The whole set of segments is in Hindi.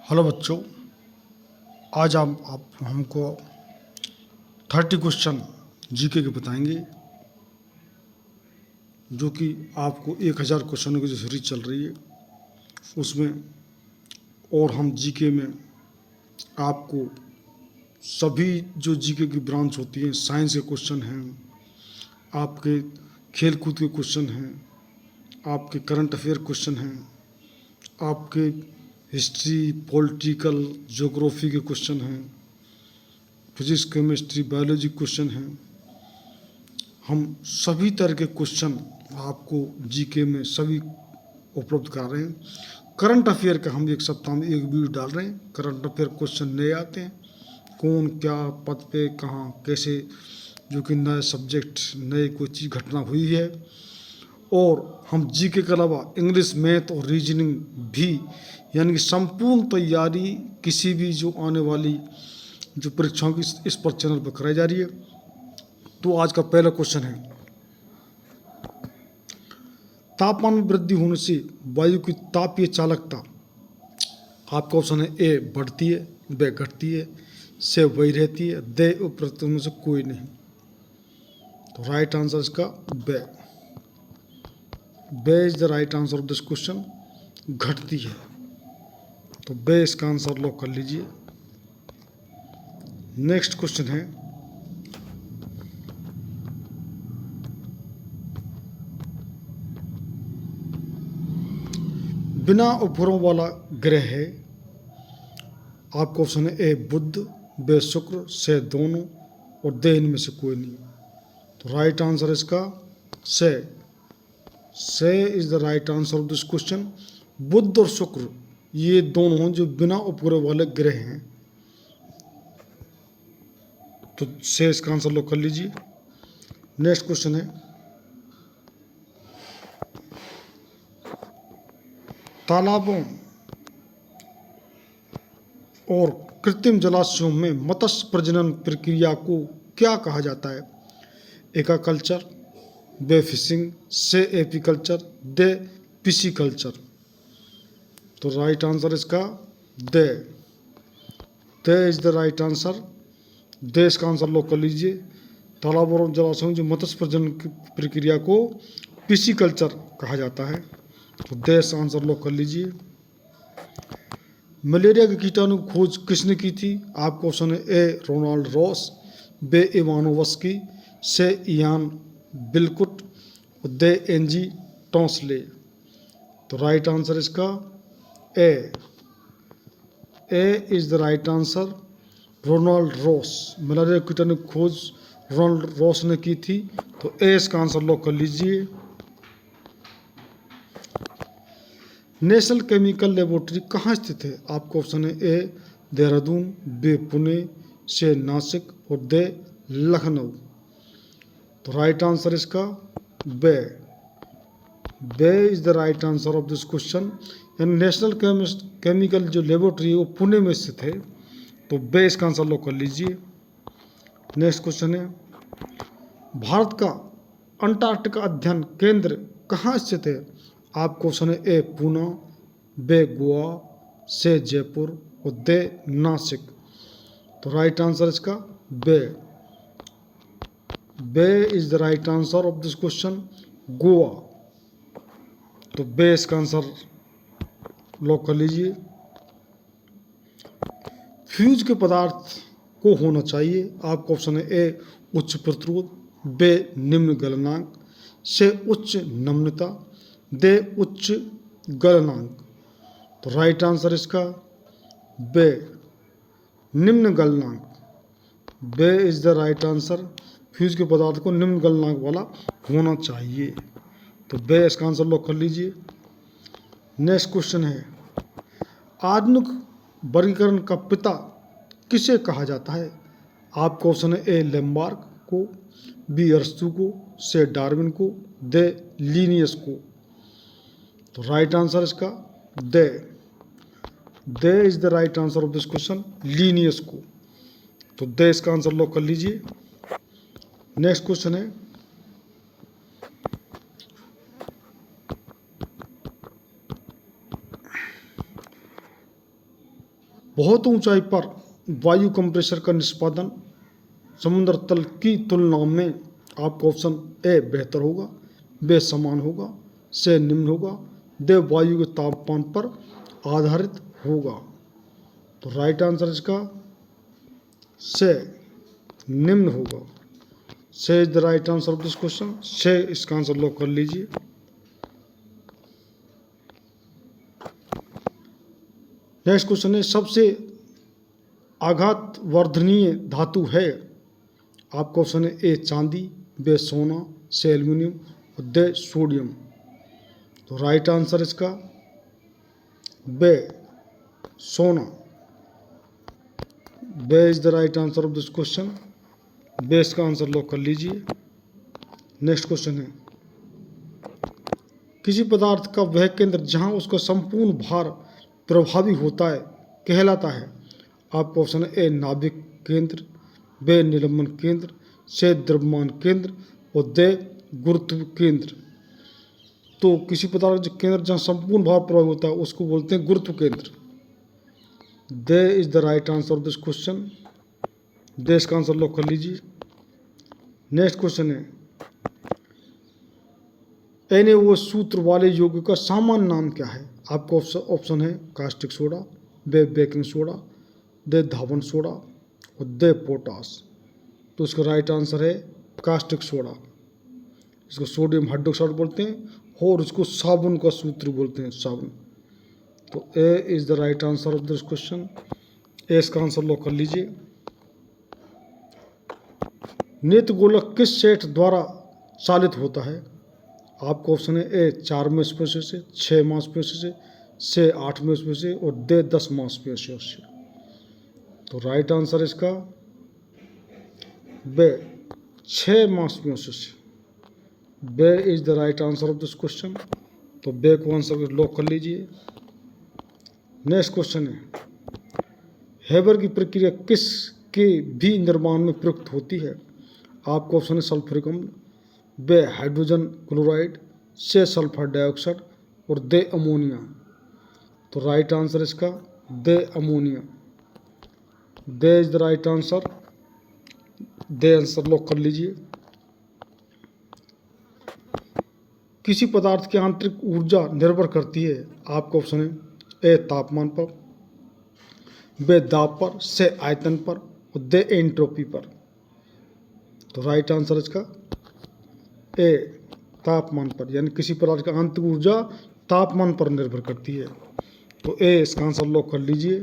हेलो बच्चों, आज आप हमको 30 क्वेश्चन जीके के बताएंगे, जो कि आपको 1000 क्वेश्चनों की जो सीरीज चल रही है उसमें। और हम जीके में आपको सभी जो जीके की ब्रांच होती हैं, साइंस के क्वेश्चन हैं, आपके खेल कूद के क्वेश्चन हैं, आपके करंट अफेयर क्वेश्चन हैं, आपके हिस्ट्री, पॉलिटिकल, ज्योग्राफी के क्वेश्चन हैं, फिजिक्स, केमिस्ट्री, बायोलॉजी क्वेश्चन हैं। हम सभी तरह के क्वेश्चन आपको जीके में सभी उपलब्ध करा रहे हैं। करंट अफेयर का हम एक सप्ताह में एक वीडियो डाल रहे हैं। करंट अफेयर क्वेश्चन नए आते हैं, कौन क्या पद पे कहाँ कैसे, जो कि नए सब्जेक्ट, नए कोई चीज़ घटना हुई है। और हम जीके के अलावा इंग्लिश, मैथ और रीजनिंग भी, यानी कि संपूर्ण तैयारी किसी भी जो आने वाली जो परीक्षाओं की इस पर चैनल पर कराई जा रही है। तो आज का पहला क्वेश्चन है, तापमान में वृद्धि होने से वायु की तापीय चालकता। आपका ऑप्शन है ए बढ़ती है, बी घटती है, से वही रहती है, दे उपरोक्त में से कोई नहीं। तो राइट आंसर इसका B. B is the right answer of this question. घटती है, तो बे इसका आंसर लॉक कर लीजिए। नेक्स्ट क्वेश्चन है, बिना उपग्रहों वाला ग्रह है। आपका ऑप्शन है ए बुध, बे शुक्र, से दोनों, और दे इनमें से कोई नहीं। तो राइट आंसर इसका C. C is the right answer of this question. बुध और शुक्र ये दोनों हैं जो बिना उपग्रह वाले ग्रह हैं। तो से इसका आंसर लॉक कर लीजिए। नेक्स्ट क्वेश्चन है, तालाबों और कृत्रिम जलाशयों में मत्स्य प्रजनन प्रक्रिया को क्या कहा जाता है? एक्वाकल्चर, बे फिशिंग, से एपीकल्चर, दे पिसीकल्चर। तो राइट आंसर इसका D. D is the right answer. दे इसका आंसर लॉक कर लीजिए। तालाबों और जलाशयों में जो मत्स्य प्रजनन की प्रक्रिया को पिसीकल्चर कहा जाता है। तो दे इसका आंसर लॉक कर लीजिए। मलेरिया के कीटाणु की खोज किसने की थी? आपका ऑप्शन है A Ronald Ross, B Ivanovsky, C Ian बिलकुट, दे एनजी टॉन्सले। तो राइट आंसर इसका A. A is the right answer. Ronald Ross, malaria के कीटाणु की खोज रोनाल्ड रॉस ने की थी। तो ए इसका आंसर लॉक कर लीजिए। नेशनल केमिकल लेबोरेटरी कहाँ स्थित है? आपका ऑप्शन है ए देहरादून, बे पुणे, से नासिक, और दे लखनऊ। तो राइट आंसर इसका B. B is the right answer of this question. यानी नेशनल केमिकल जो लेबोरेटरी है वो पुणे में स्थित है। तो बे इसका आंसर लॉक कर लीजिए। नेक्स्ट क्वेश्चन है, भारत का अंटार्कटिका अध्ययन केंद्र कहाँ स्थित है? आपका ऑप्शन है ए पूना, बे गोवा, से जयपुर, और दे नासिक। तो राइट आंसर इसका B. B is the right answer of this question, Goa. तो बे इसका आंसर लॉक कर लीजिए। फ्यूज के पदार्थ को होना चाहिए। आपका ऑप्शन है ए उच्च प्रतिरोध, बे निम्न गलनांक, से उच्च नम्रता, दे उच्च गलनांक। तो राइट आंसर इसका बे निम्न गलनांक। B is the right answer. Fuse के पदार्थ को निम्न गलनांक वाला होना चाहिए। तो बे इसका आंसर लॉक कर लीजिए। नेक्स्ट क्वेश्चन है, आधुनिक वर्गीकरण का पिता किसे कहा जाता है? आपका ऑप्शन है ए लैम्बार्क को, बी अरस्तू को, से डार्विन को, दे लीनियस को। तो राइट आंसर इसका D. D is the right answer of this question, Linnaeus को। तो दे इसका आंसर लॉक कर लीजिए। नेक्स्ट क्वेश्चन है, बहुत ऊंचाई पर वायु कंप्रेसर का निष्पादन समुद्र तल की तुलना में आपका ऑप्शन ए बेहतर होगा, बे समान होगा, से निम्न होगा, दे वायु के तापमान पर आधारित होगा। तो राइट आंसर इसका से निम्न होगा। से is the right answer of this question. से इसका आंसर लॉक कर लीजिए। नेक्स्ट क्वेश्चन है, सबसे आघात वर्धनीय धातु है। आपका ऑप्शन है ए चांदी, बे सोना, से एल्यूमिनियम और दे सोडियम। तो राइट आंसर इसका बे सोना। B is the right answer of this question. B इसका आंसर लॉक कर लीजिए। नेक्स्ट क्वेश्चन है, किसी पदार्थ का वह केंद्र जहां उसका संपूर्ण भार प्रभावी होता है कहलाता है। आपका ऑप्शन है ए नाभिक केंद्र, बे निलंबन केंद्र, से द्रव्यमान केंद्र और दे गुरुत्व केंद्र। तो किसी पदार्थ का केंद्र जहाँ संपूर्ण भार प्रभावी होता है उसको बोलते हैं गुरुत्व केंद्र। D is the right answer of this question. D इसका आंसर लॉक कर लीजिए। नेक्स्ट क्वेश्चन है, NaO सूत्र वाले यौगिक का सामान्य नाम क्या है। आपका ऑप्शन है कास्टिक सोडा, बे बेकिंग सोडा, दे धावन सोडा और दे पोटास। तो इसका राइट आंसर है कास्टिक सोडा। इसको सोडियम हाइड्रोक्साइड बोलते हैं और इसको साबुन का सूत्र बोलते हैं, साबुन। तो A is the right answer of this question. A इसका आंसर लॉक कर लीजिए। नियत गोलक किस सेट द्वारा चालित होता है। आपका ऑप्शन है ए 4 मांसपेशियों से, 6 मांसपेशियों से 8 मांसपेशियों से और दे 10 मांसपेशियों से। तो राइट आंसर इसका बे 6 मांसपेशियों से। B is the right answer of this question. तो बे को आंसर लॉक कर लीजिए। नेक्स्ट क्वेश्चन है, हेबर की प्रक्रिया किस के भी निर्माण में प्रयुक्त होती है। आपका ऑप्शन है सल्फ्यूरिक अम्ल, B hydrogen chloride, C sulphur dioxide और दे अमोनिया। तो राइट आंसर इसका D ammonia. D is the right answer. D answer lock कर लीजिए। किसी पदार्थ की आंतरिक ऊर्जा निर्भर करती है। आपका ऑप्शन है ए तापमान पर, बे दाब पर, से आयतन पर और दे एंट्रोपी पर। तो राइट आंसर इसका ए तापमान पर, यानी किसी पदार्थ का आंतरिक ऊर्जा तापमान पर निर्भर करती है। तो ए इसका आंसर लॉक कर लीजिए।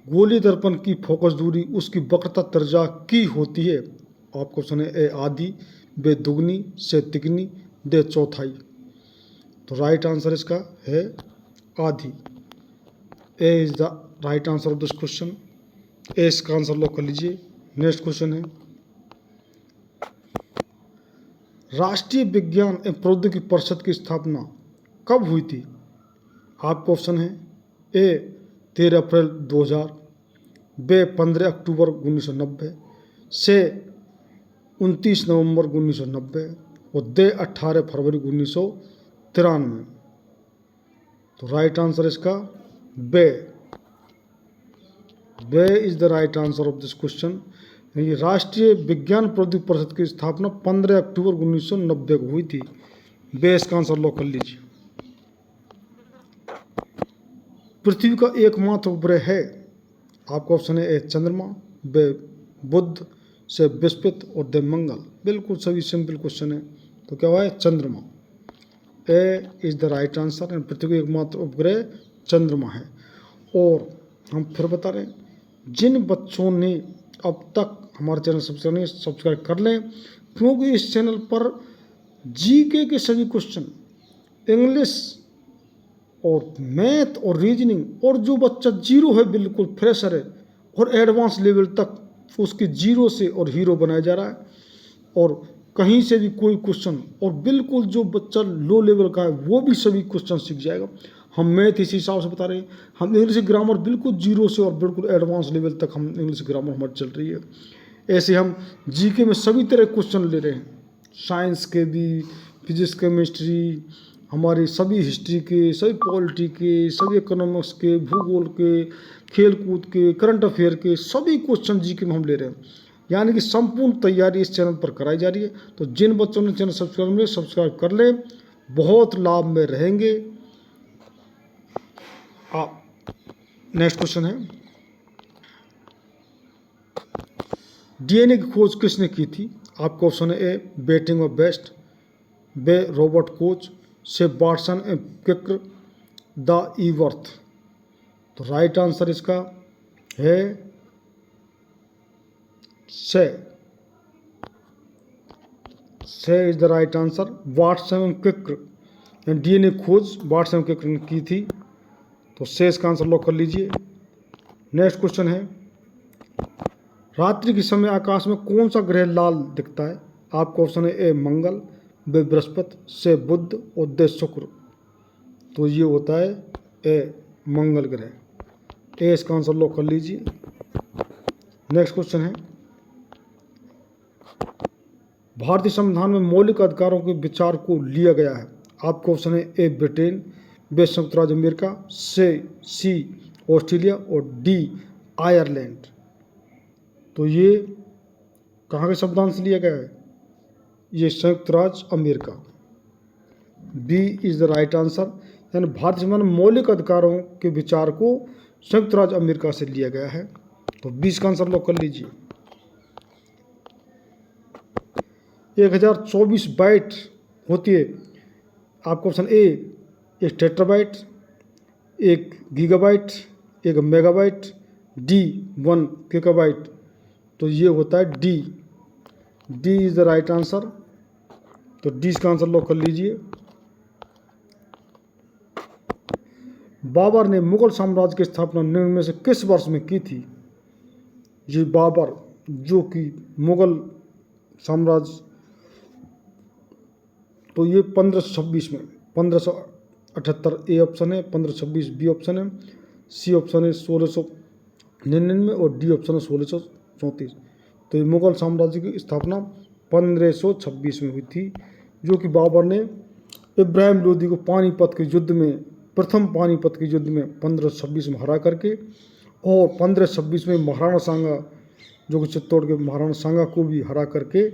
गोलीय दर्पण की फोकस दूरी उसकी वक्रता त्रिज्या की होती है। आपका ऑप्शन है ए आधी, बे दुगनी, से तिगनी, दे चौथाई। तो राइट आंसर इसका है आधी। A is the right answer of this question. A इसका आंसर लॉक कर लीजिए। नेक्स्ट क्वेश्चन है, राष्ट्रीय विज्ञान एवं प्रौद्योगिकी परिषद की स्थापना कब हुई थी। आपका ऑप्शन है ए 13 अप्रैल 2000, बे 15 अक्टूबर 1990, से 29 नवंबर 1990 और दे 18 फरवरी 1993। तो राइट आंसर इसका B. B is the right answer of this question. ये राष्ट्रीय विज्ञान प्रौद्योगिकी परिषद की स्थापना 15 अक्टूबर 1990 को हुई थी। बे इसका आंसर लॉक कर लीजिए। पृथ्वी का एकमात्र उपग्रह है। आपका ऑप्शन है ए चंद्रमा, बे बुध, से बृहस्पति और दे मंगल। बिल्कुल सभी सिंपल क्वेश्चन है। तो क्या हुआ है चंद्रमा। ए इज द राइट आंसर। पृथ्वी का एकमात्र उपग्रह चंद्रमा है। और हम फिर बता रहे हैं, जिन बच्चों ने अब तक हमारे चैनल सब्सक्राइब कर लें, क्योंकि इस चैनल पर जीके के सभी क्वेश्चन, इंग्लिश और मैथ और रीजनिंग, और जो बच्चा जीरो है बिल्कुल फ्रेशर है और एडवांस लेवल तक उसकी जीरो से और हीरो बनाया जा रहा है। और कहीं से भी कोई क्वेश्चन, और बिल्कुल जो बच्चा लो लेवल का है वो भी सभी क्वेश्चन सीख जाएगा। हम मैथ इसी हिसाब से बता रहे हैं। हम इंग्लिश ग्रामर बिल्कुल जीरो से और बिल्कुल एडवांस लेवल तक हम इंग्लिश ग्रामर हमारी चल रही है। ऐसे हम जीके में सभी तरह क्वेश्चन ले रहे हैं, साइंस के भी, फिजिक्स केमिस्ट्री, हमारे सभी हिस्ट्री के, सभी पॉलिटी के, सभी इकोनॉमिक्स के, भूगोल के, खेलकूद के, करंट अफेयर के सभी क्वेश्चन जीके में हम ले रहे हैं। यानी कि संपूर्ण तैयारी इस चैनल पर कराई जा रही है। तो जिन बच्चों ने चैनल सब्सक्राइब कर ले, बहुत लाभ में रहेंगे आप। नेक्स्ट क्वेश्चन है, डीएनए की खोज किसने की थी? आपका ऑप्शन है ए बेटिंग ऑफ बेस्ट, B Robert Koch, C Watson and Crick, D ईवर्थ। तो राइट आंसर इसका है C is the right answer. Watson and Crick DNA खोज वाटसन एंड क्रिक ने की थी। तो से इसका आंसर लॉक कर लीजिए। नेक्स्ट क्वेश्चन है, रात्रि के समय आकाश में कौन सा ग्रह लाल दिखता है? आपका ऑप्शन है ए मंगल, बे बृहस्पति, से बुध और दे शुक्र। तो ये होता है ए मंगल ग्रह। ए इसका आंसर लॉक कर लीजिए। नेक्स्ट क्वेश्चन है, भारतीय संविधान में मौलिक अधिकारों के विचार को लिया गया है। आपका ऑप्शन है ए ब्रिटेन, बी संयुक्त राज्य अमेरिका, सी ऑस्ट्रेलिया और डी आयरलैंड। तो ये कहाँ के संविधान से लिया गया है? ये संयुक्त राज्य America. B is the right answer. यानी भारतीय संविधान में मौलिक अधिकारों के विचार को संयुक्त राज्य अमेरिका से लिया गया है। तो 20 का आंसर लॉक कर लीजिए। 1024 बाइट होती है। आपका ऑप्शन ए एक टेट्राबाइट, एक गीगाबाइट, एक मेगाबाइट, डी 1 गीगाबाइट। तो ये होता है D is the right answer. तो डी इसका आंसर लॉक कर लीजिए। बाबर ने मुगल साम्राज्य की स्थापना निम्न में से किस वर्ष में की थी? ये बाबर जो कि मुगल साम्राज्य, तो ये 1526 में, 1578 ए ऑप्शन है, 1526 बी ऑप्शन है, सी ऑप्शन है 1699 और डी ऑप्शन है 1634। तो ये मुगल साम्राज्य की स्थापना 1526 में हुई थी, जो कि बाबर ने इब्राहिम लोदी को पानीपत के युद्ध में, प्रथम पानीपत के युद्ध में 1526 में हरा करके, और 1526 में महाराणा सांगा, जो कि चित्तौड़ के महाराणा सांगा को भी हरा करके,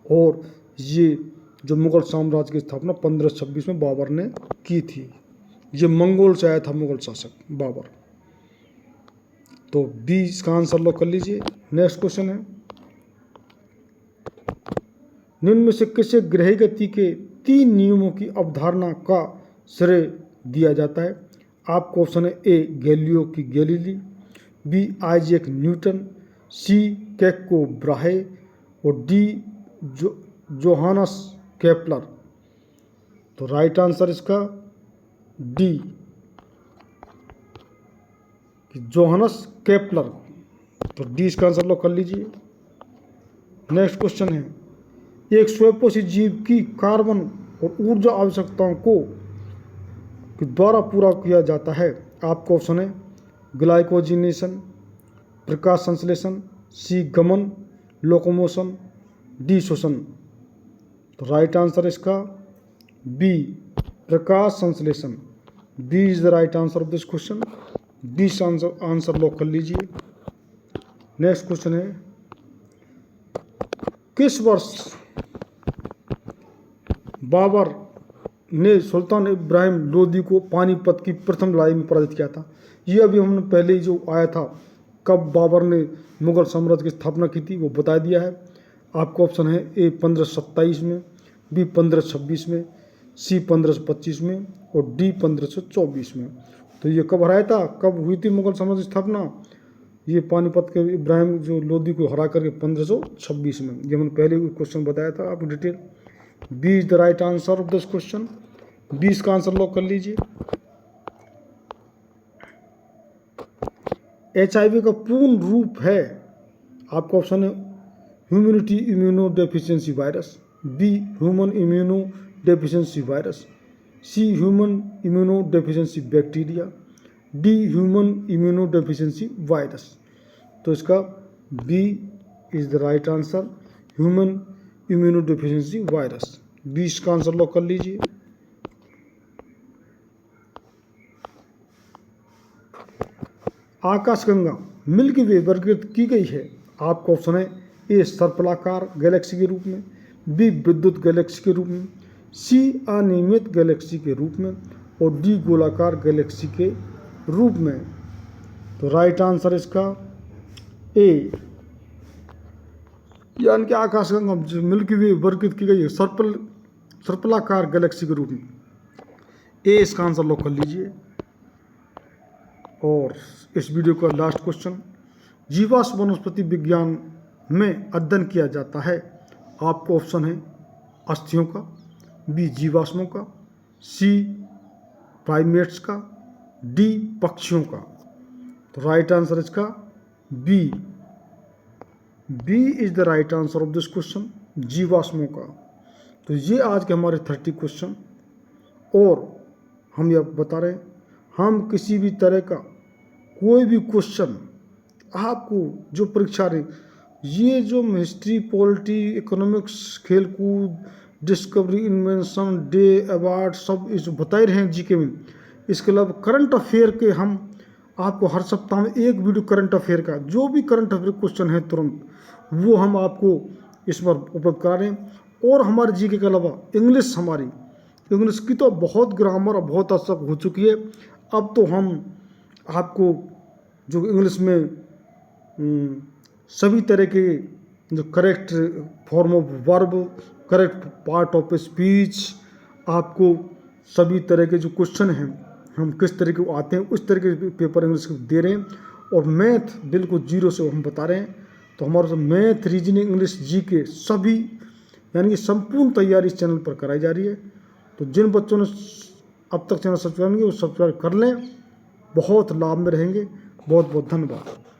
और ये जो मुगल साम्राज्य की स्थापना 1526 में बाबर ने की थी। ये मंगोल से आया था मुगल शासक बाबर। तो बी इसका आंसर लॉक कर लीजिए। नेक्स्ट क्वेश्चन है, निम्न में से किसे ग्रही गति के 3 नियमों की अवधारणा का श्रेय दिया जाता है? आपको ऑप्शन है ए गैलिलियो की गैलीली, बी आइजैक न्यूटन, सी कैको ब्राहे और डी जोहानस केपलर। तो राइट आंसर इसका डी जोहानस केपलर। तो डी इसका आंसर लॉक कर लीजिए। नेक्स्ट क्वेश्चन है, एक स्वयंपोषी जीव की कार्बन और ऊर्जा आवश्यकताओं को के द्वारा पूरा किया जाता है। आपका ऑप्शन है ग्लाइकोजिनेशन, प्रकाश संश्लेषण, सी गमन, लोकोमोशन, डी श्वसन। तो राइट आंसर इसका बी प्रकाश संश्लेषण। B is the right answer of this question. B answer lock कर लीजिए। नेक्स्ट क्वेश्चन है, किस वर्ष बाबर ने सुल्तान इब्राहिम लोदी को पानीपत की प्रथम लड़ाई में पराजित किया था? ये अभी हमने पहले ही जो आया था, कब बाबर ने मुगल साम्राज्य की स्थापना की थी वो बता दिया है। आपका ऑप्शन है ए 1527 में, बी 1526 में, सी 1525 में और डी 1524 में। तो ये कब हराया था, कब हुई थी मुगल साम्राज्य की स्थापना? ये पानीपत के इब्राहिम जो लोदी को हरा करके 1526 में। ये मैंने पहले क्वेश्चन बताया था आपको detail. B is the right answer of this question. B इसका आंसर लॉक कर लीजिए। HIV का पूर्ण रूप है, आपका ऑप्शन है humanity immunodeficiency virus, B human immunodeficiency virus, C human immunodeficiency bacteria, D human immunodeficiency virus. तो इसका B is the right answer, human immunodeficiency virus. B इसका आंसर लॉक कर लीजिए। आकाशगंगा मिल्की वे वर्गीकृत की गई है? आपका ऑप्शन है ए सर्पिलाकार गैलेक्सी के रूप में, बी विद्युत गैलेक्सी के रूप में, सी अनियमित गैलेक्सी के रूप में और डी गोलाकार गैलेक्सी के रूप में। तो राइट आंसर इसका ए, यानी कि आकाशगंगा जो मिल्की वे वर्गीकृत की गई है सर्पिलाकार गैलेक्सी के रूप में। ए इसका आंसर लॉक कर लीजिए। और इस वीडियो का लास्ट क्वेश्चन, जीवाश्म वनस्पति विज्ञान में अध्ययन किया जाता है? आपका ऑप्शन है अस्थियों का, बी जीवाश्मों का, सी प्राइमेट्स का, डी पक्षियों का। तो राइट आंसर इसका B, B is the right answer of this question, जीवाश्मों का। तो ये आज के हमारे 30 क्वेश्चन। और हम यह बता रहे हैं, हम किसी भी तरह का कोई भी क्वेश्चन आपको जो परीक्षा रही, ये जो हिस्ट्री, पॉलिटी, इकोनॉमिक्स, खेलकूद, डिस्कवरी, इन्वेंशन, डे, अवार्ड, सब इस बता ही रहे हैं जीके में। इसके अलावा करंट अफेयर के हम आपको हर सप्ताह में एक वीडियो करंट अफेयर का, जो भी करंट अफेयर क्वेश्चन है तुरंत वो हम आपको इस बार उपलब्ध करा रहे हैं। और हमारे जीके के अलावा इंग्लिश, हमारी इंग्लिश की तो बहुत ग्रामर और बहुत हद तक हो चुकी है। अब तो हम आपको जो इंग्लिश में सभी तरह के जो correct form of verb, correct part of speech, आपको सभी तरह के जो क्वेश्चन हैं हम किस तरह के आते हैं उस तरह के पेपर इंग्लिश के दे रहे हैं। और मैथ बिल्कुल जीरो से हम बता रहे हैं। तो हमारा मैथ, रीजनिंग, इंग्लिश, जीके सभी यानी कि संपूर्ण तैयारी इस चैनल पर कराई जा रही है। तो जिन बच्चों ने अब तक चैनल सब्सक्राइब नहीं किया वो सब्सक्राइब कर लें, बहुत लाभ में रहेंगे। बहुत बहुत धन्यवाद।